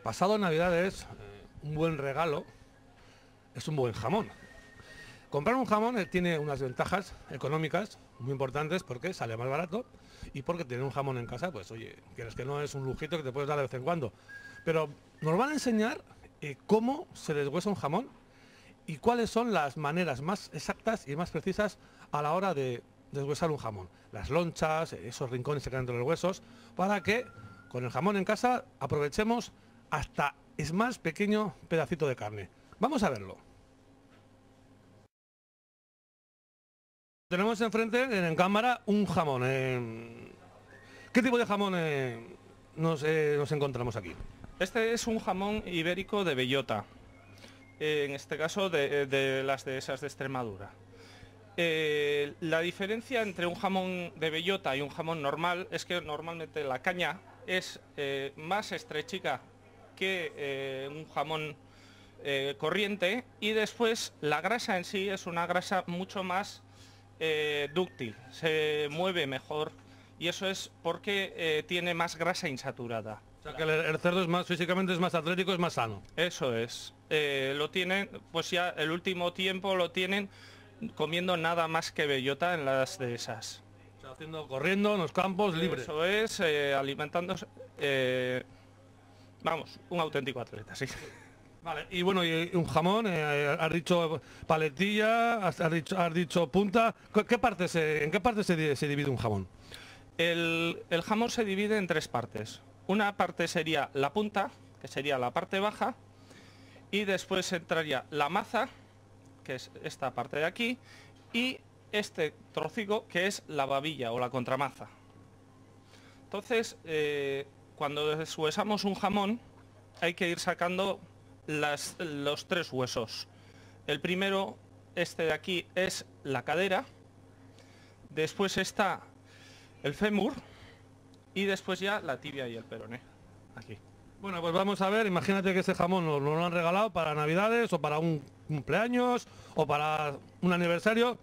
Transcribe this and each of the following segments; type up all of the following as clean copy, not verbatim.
Pasado Navidades, un buen regalo es un buen jamón. Comprar un jamón tiene unas ventajas económicas muy importantes porque sale más barato y porque tener un jamón en casa, pues oye, quieres que no es un lujito que te puedes dar de vez en cuando. Pero nos van a enseñar cómo se deshuesa un jamón y cuáles son las maneras más exactas y más precisas a la hora de deshuesar un jamón. Las lonchas, esos rincones que quedan entre los huesos, para que con el jamón en casa aprovechemos hasta el más pequeño pedacito de carne. Vamos a verlo. Tenemos enfrente, en cámara, un jamón. ¿Qué tipo de jamón nos encontramos aquí? Este es un jamón ibérico de bellota, en este caso de las dehesas de Extremadura. La diferencia entre un jamón de bellota y un jamón normal es que normalmente la caña es más estrechica que un jamón corriente, y después la grasa en sí es una grasa mucho más dúctil, se mueve mejor, y eso es porque tiene más grasa insaturada. O sea que el cerdo es más, físicamente es más atlético, es más sano. Eso es. Lo tienen, pues ya el último tiempo lo tienen comiendo nada más que bellota en las dehesas. O sea, corriendo en los campos libres. Eso es, alimentándose, vamos, un auténtico atleta, sí. Vale, y bueno, y un jamón, has dicho paletilla, has dicho punta. ¿En qué parte se divide un jamón? El jamón se divide en tres partes. Una parte sería la punta, que sería la parte baja, y después entraría la maza, que es esta parte de aquí, y este trocico, que es la babilla o la contramaza. Entonces, cuando deshuesamos un jamón, hay que ir sacando los tres huesos. El primero, este de aquí, es la cadera, después está el fémur y después ya la tibia y el peroné, aquí. Bueno, pues vamos a ver, imagínate que ese jamón nos lo han regalado para Navidades o para un cumpleaños o para un aniversario.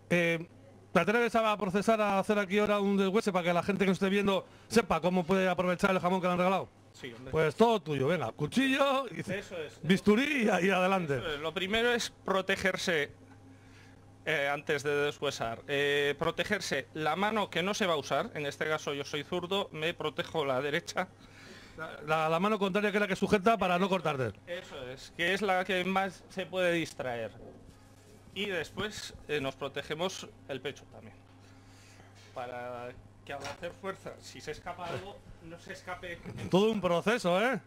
¿Te atreves a procesar, a hacer aquí ahora un deshuese para que la gente que nos esté viendo sepa cómo puede aprovechar el jamón que le han regalado? Sí, hombre. Pues todo tuyo, venga, cuchillo, Eso es. bisturí y adelante. Eso es. Lo primero es protegerse antes de deshuesar. Protegerse la mano que no se va a usar, en este caso yo soy zurdo, me protejo la derecha. La mano contraria, que es la que sujeta para no cortarte. Eso es, que es la que más se puede distraer. Y después nos protegemos el pecho también, para que al hacer fuerza, si se escapa algo, no se escape. Todo un proceso, ¿eh?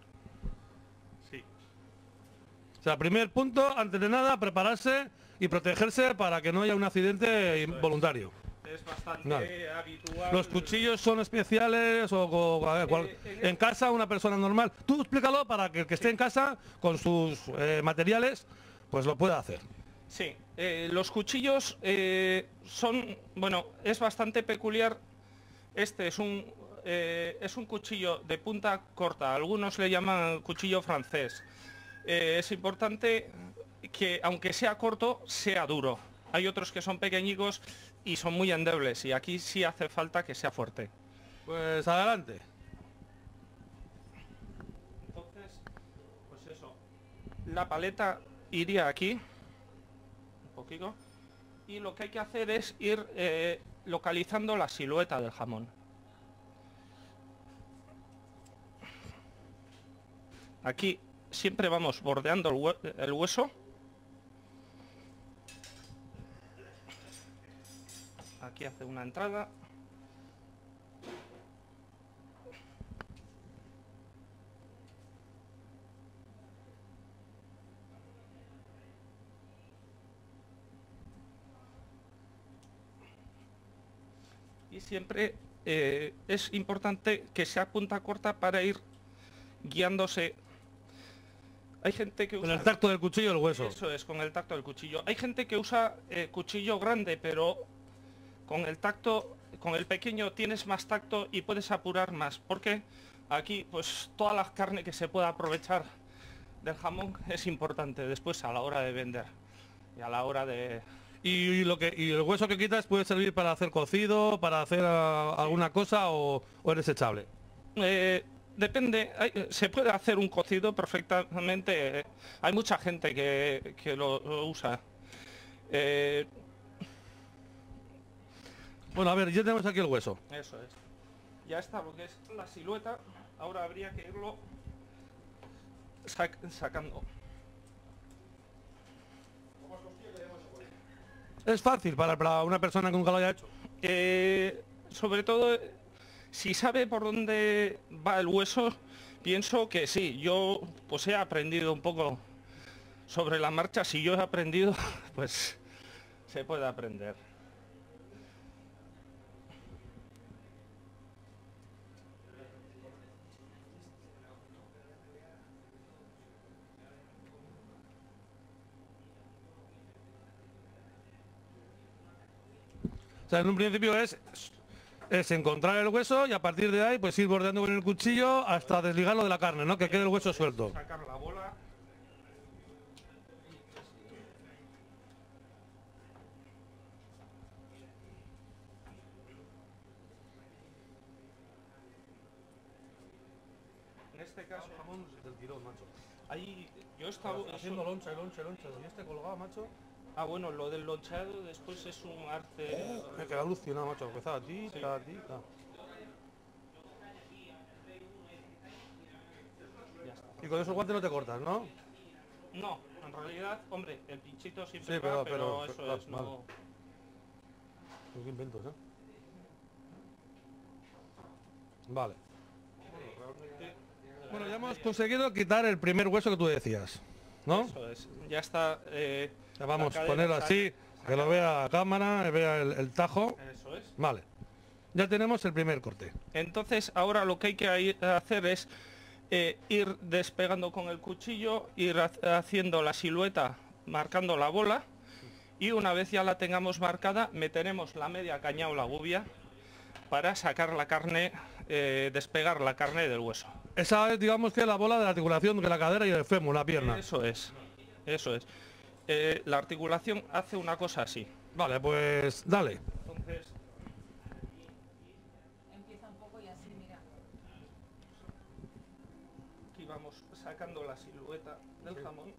Sí. O sea, primer punto, antes de nada, prepararse y protegerse para que no haya un accidente involuntario. Es bastante habitual. ¿Los cuchillos son especiales en casa una persona normal? Tú explícalo para que el que esté en casa con sus materiales pues lo pueda hacer. Sí, los cuchillos son, bueno, es bastante peculiar. Este es un cuchillo de punta corta, algunos le llaman cuchillo francés. Es importante que aunque sea corto, sea duro. Hay otros que son pequeñicos y son muy endebles, y aquí sí hace falta que sea fuerte. Pues adelante. Entonces, pues eso, la paleta iría aquí, un poquito, y lo que hay que hacer es ir localizando la silueta del jamón. Aquí siempre vamos bordeando el hueso. Aquí hace una entrada. Y siempre es importante que sea punta corta para ir guiándose. Hay gente que usa... Con el tacto del cuchillo el hueso. Eso es, con el tacto del cuchillo. Hay gente que usa cuchillo grande, pero con el tacto, con el pequeño tienes más tacto y puedes apurar más, porque aquí pues toda la carne que se pueda aprovechar del jamón es importante después a la hora de vender y a la hora de... Y el hueso que quitas puede servir para hacer cocido, para hacer alguna cosa o es desechable. Depende, se puede hacer un cocido perfectamente. Hay mucha gente que lo usa. Eh, Bueno, a ver, ya tenemos aquí el hueso. Eso es. Ya está lo que es la silueta. Ahora habría que irlo sacando. Es fácil para una persona que nunca lo haya hecho. Sobre todo, si sabe por dónde va el hueso, pienso que sí. Yo pues he aprendido un poco sobre la marcha. Si yo he aprendido, pues se puede aprender. O sea, en un principio es encontrar el hueso y a partir de ahí pues ir bordeando con el cuchillo hasta desligarlo de la carne, ¿no? Que quede el hueso suelto. Sacar la bola. En este caso, Jamón del tirón, macho. ahí yo he estado Haciendo loncha y loncha y loncha. Y este colgado, macho. Ah, bueno, lo del loncheado después es un arte. Me queda alucinado, macho. Empezaba tita, tita. Ya está. Y con esos guantes no te cortas, ¿no? No, en realidad, hombre, el pinchito siempre Sí, va, pero eso claro, es, no. vale. Qué inventos, ¿eh? Vale. Bueno, ya hemos conseguido quitar el primer hueso que tú decías, ¿no? Eso es. Ya está. Ya vamos la a cadera ponerlo así, que lo vea a cámara, vea el tajo. Eso es. Vale. Ya tenemos el primer corte. Entonces, ahora lo que hay que hacer es ir despegando con el cuchillo, ir haciendo la silueta, marcando la bola, y una vez ya la tengamos marcada, meteremos la media caña o la gubia para sacar la carne, despegar la carne del hueso. Esa es, digamos, que la bola de la articulación de la cadera y el fémur, la pierna. Eso es, eso es. La articulación hace una cosa así. Vale, pues dale. Entonces, Empieza un poco y así, mira. aquí vamos sacando la silueta del jamón,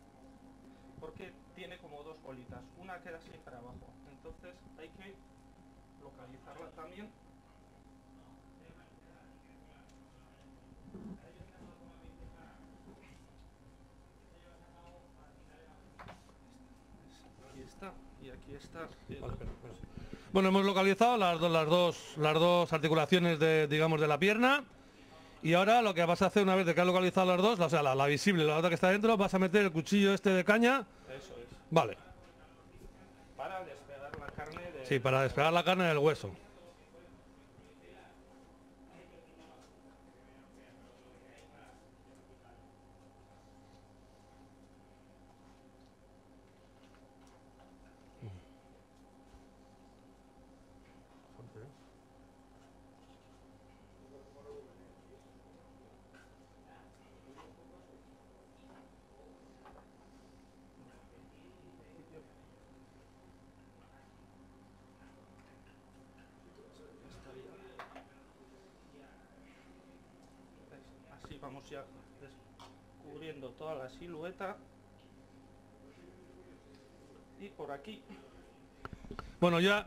porque tiene como dos bolitas, una queda siempre abajo, entonces hay que localizarla también. Aquí está, y aquí está. Vale, espera. Bueno, hemos localizado las dos articulaciones de, digamos, de la pierna. Y ahora lo que vas a hacer una vez de que has localizado las dos, o sea, la visible y la otra que está dentro, vas a meter el cuchillo este de caña. Eso es, Vale. para despegar la carne de... Sí, para despegar la carne del hueso. Así vamos ya descubriendo toda la silueta. Y por aquí. Bueno, ya...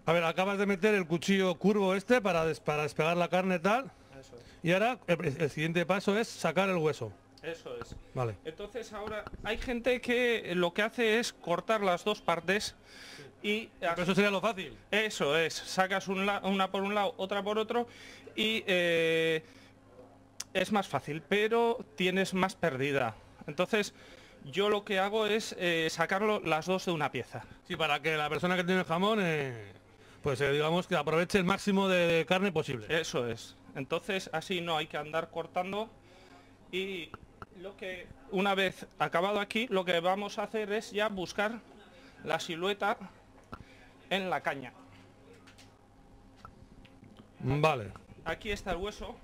A ver, acabas de meter el cuchillo curvo este para despegar la carne tal. Eso es. Y ahora el siguiente paso es sacar el hueso. Eso es. Vale. Entonces ahora hay gente que lo que hace es cortar las dos partes y Pero eso sería lo fácil. eso es, sacas una por un lado, otra por otro y es más fácil, pero tienes más pérdida. Entonces yo lo que hago es sacarlo las dos de una pieza. Sí, para que la persona que tiene el jamón, pues digamos que aproveche el máximo de carne posible. Eso es. Entonces así no hay que andar cortando y lo que una vez acabado aquí lo que vamos a hacer es ya buscar la silueta en la caña. Vale. Aquí está el hueso,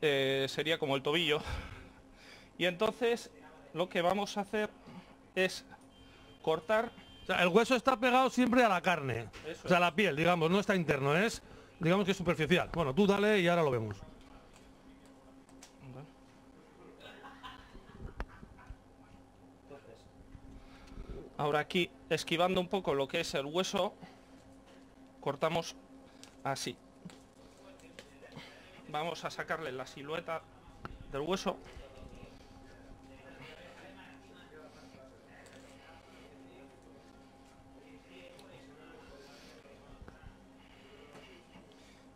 sería como el tobillo, y entonces lo que vamos a hacer es cortar. O sea, el hueso está pegado siempre a la carne. Eso O sea, es. la piel, digamos, no está interno, es, digamos que es superficial. Bueno, tú dale y ahora lo vemos. Ahora aquí, esquivando un poco lo que es el hueso, cortamos así. Vamos a sacarle la silueta del hueso.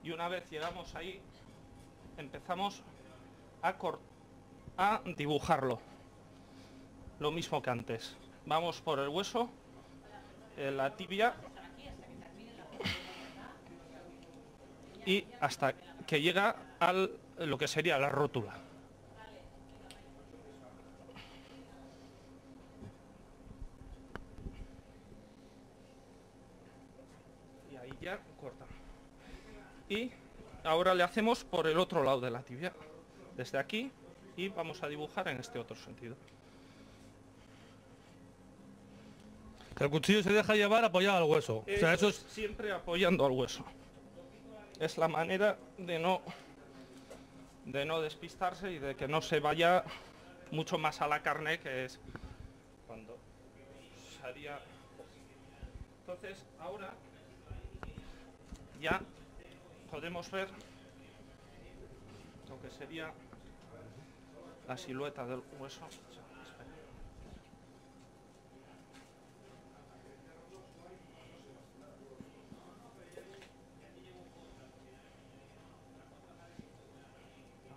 Y una vez llegamos ahí, empezamos a dibujarlo. Lo mismo que antes. Vamos por el hueso, la tibia, y hasta que llega a lo que sería la rótula. Y ahí ya corta. Y ahora le hacemos por el otro lado de la tibia, desde aquí, y vamos a dibujar en este otro sentido. El cuchillo se deja llevar apoyado al hueso. O sea, eso es... Siempre apoyando al hueso. Es la manera de no despistarse y de que no se vaya mucho más a la carne, que es cuando se haría. Entonces ahora ya podemos ver lo que sería la silueta del hueso.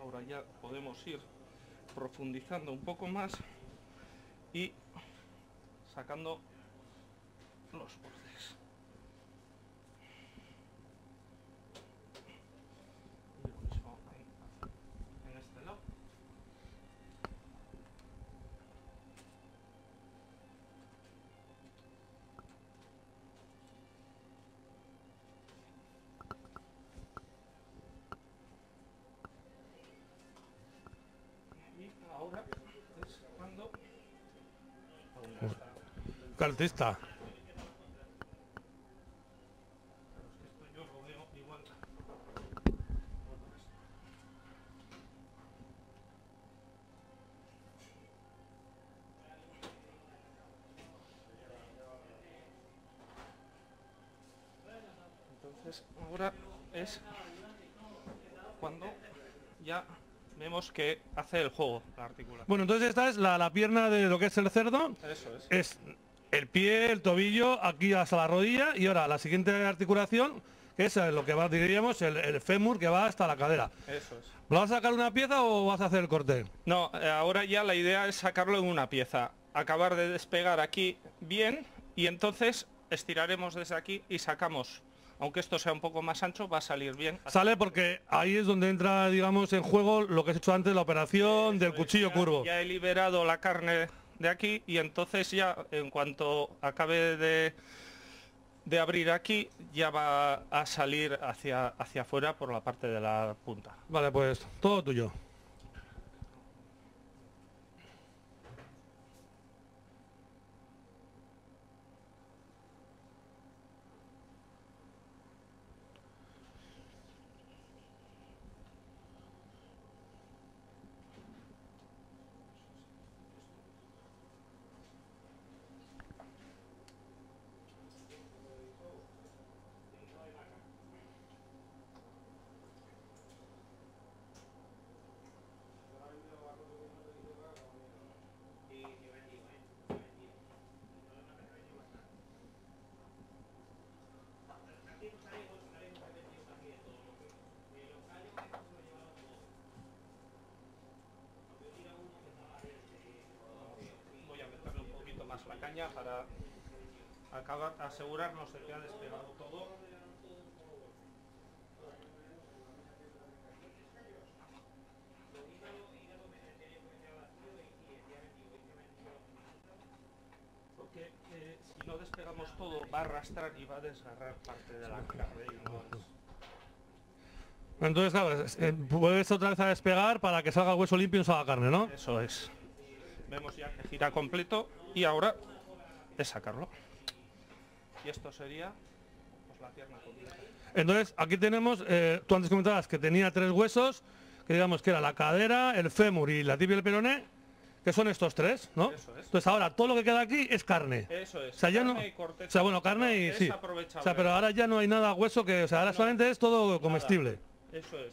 Ahora ya podemos ir profundizando un poco más y sacando los bordes. Y lo mismo en este lado. Y ahora es cuando... Artista. Esto yo lo veo igual. Entonces ahora es cuando ya vemos que hace el juego la articulación. Bueno, entonces esta es la pierna de lo que es el cerdo. Eso es. Es el pie, el tobillo, aquí hasta la rodilla, y ahora la siguiente articulación, que es lo que va, diríamos, el fémur, que va hasta la cadera. Eso es. ¿Vas a sacar una pieza o vas a hacer el corte? No, ahora ya la idea es sacarlo en una pieza, acabar de despegar aquí bien, y entonces estiraremos desde aquí y sacamos. Aunque esto sea un poco más ancho, va a salir bien. Sale porque ahí es donde entra, digamos, en juego lo que has hecho antes, la operación del cuchillo curvo. Ya he liberado la carne de aquí y entonces ya en cuanto acabe de abrir aquí ya va a salir hacia afuera por la parte de la punta. Vale, pues todo tuyo. Voy a meterle un poquito más la caña para asegurarnos de que ha despegado todo. Porque si no despegamos todo va a arrastrar y va a desgarrar parte de la carne. Y no es... Entonces, claro, vuelves otra vez a despegar para que salga el hueso limpio y no salga carne, ¿no? Eso es. Vemos ya que gira completo y ahora es sacarlo. Y esto sería pues, la pierna completa. Entonces, aquí tenemos, tú antes comentabas que tenía 3 huesos, que digamos que era la cadera, el fémur y la tibia y el peroné, que son estos tres, ¿no? Eso es. Entonces ahora todo lo que queda aquí es carne. Eso es. O sea, ya no, Carne y corteza. o sea, bueno, carne y Es sí. O aprovechable. sea, pero ahora ya no hay nada hueso que, o sea, ahora solamente es todo comestible. Eso es.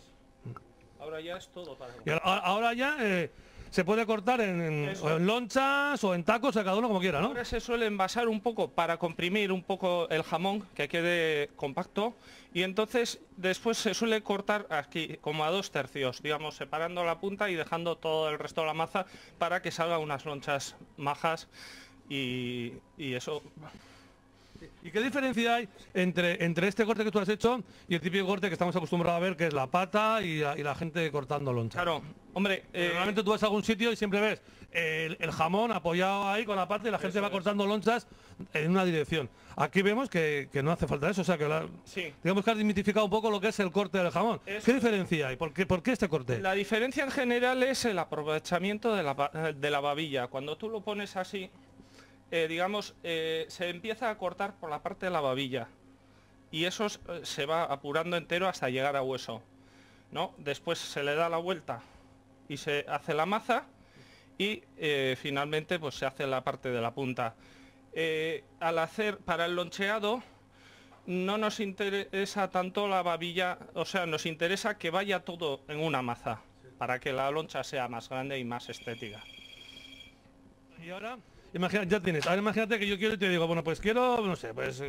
Ahora ya es todo para Y ahora ya se puede cortar Eso. o en lonchas o en tacos, a cada uno como quiera, ¿no? Ahora se suele envasar un poco para comprimir un poco el jamón, que quede compacto, y entonces después se suele cortar aquí como a 2/3, digamos, separando la punta y dejando todo el resto de la masa para que salgan unas lonchas majas y eso. ¿Y qué diferencia hay entre este corte que tú has hecho y el típico corte que estamos acostumbrados a ver, que es la pata y la gente cortando loncha? Claro, hombre, Normalmente tú vas a algún sitio y siempre ves el jamón apoyado ahí con la pata y la gente va cortando lonchas en una dirección. Aquí vemos que no hace falta eso, o sea que sí. digamos que has desmitificado un poco lo que es el corte del jamón. Eso ¿Qué diferencia hay? ¿Por qué este corte? La diferencia en general es el aprovechamiento de la babilla. Cuando tú lo pones así, digamos, se empieza a cortar por la parte de la babilla y eso se va apurando entero hasta llegar a hueso, ¿no? Después se le da la vuelta y se hace la maza y finalmente pues se hace la parte de la punta. Al hacer para el loncheado no nos interesa tanto la babilla, o sea, nos interesa que vaya todo en una maza para que la loncha sea más grande y más estética. Y ahora, ya tienes. Ahora imagínate que yo quiero y te digo, bueno, pues quiero, no sé, pues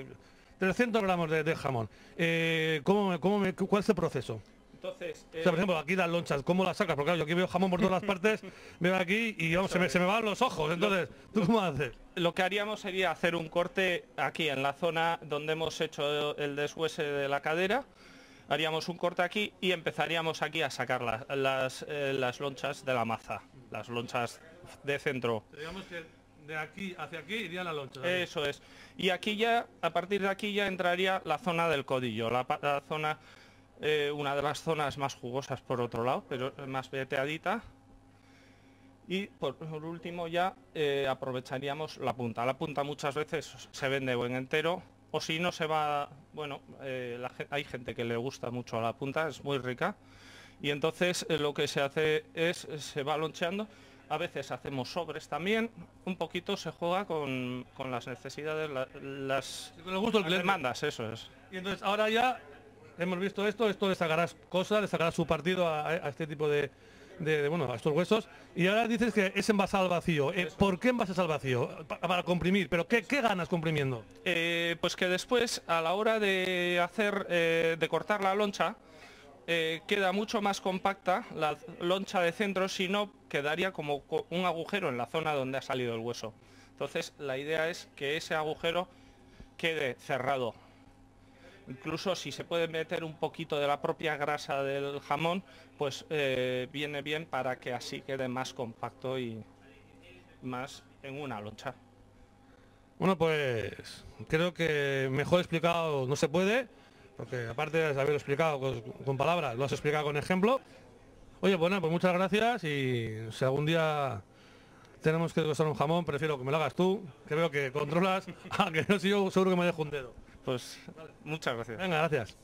300 gramos de jamón. ¿Cuál es el proceso? Entonces, O sea, por ejemplo, aquí las lonchas, ¿cómo las sacas? Porque claro, yo aquí veo jamón por todas las partes, veo aquí y vamos, se me van los ojos. Entonces, ¿tú cómo haces? lo que haríamos sería hacer un corte aquí en la zona donde hemos hecho el deshuese de la cadera. Haríamos un corte aquí y empezaríamos aquí a sacar las lonchas de la maza, las lonchas de centro. Digamos que de aquí hacia aquí iría la loncha. Eso es. Y aquí ya, a partir de aquí ya entraría la zona del codillo, la zona, una de las zonas más jugosas por otro lado, pero más veteadita. Y por último ya aprovecharíamos la punta. La punta muchas veces se vende o en entero o si no se va, bueno, hay gente que le gusta mucho la punta, es muy rica. Y entonces lo que se hace es, se va loncheando. A veces hacemos sobres también, un poquito se juega con las necesidades, las Con el gusto del cliente. demandas, eso es. Y entonces ahora ya hemos visto esto le sacarás cosas, le sacarás su partido a este tipo bueno, a estos huesos. Y ahora dices que es envasado al vacío. ¿Por qué envasas al vacío? Para comprimir. ¿Pero qué ganas comprimiendo? Pues que después, a la hora de hacer, de cortar la loncha, queda mucho más compacta la loncha de centro, si no quedaría como un agujero en la zona donde ha salido el hueso. Entonces la idea es que ese agujero quede cerrado. Incluso si se puede meter un poquito de la propia grasa del jamón, pues viene bien para que así quede más compacto y más en una loncha. Bueno, pues creo que mejor explicado no se puede, porque aparte de haberlo explicado con palabras, lo has explicado con ejemplo. Oye, bueno, pues muchas gracias y si algún día tenemos que costar un jamón, prefiero que me lo hagas tú, que veo que controlas, que no sé yo seguro que me dejo un dedo. Pues muchas gracias. Venga, gracias.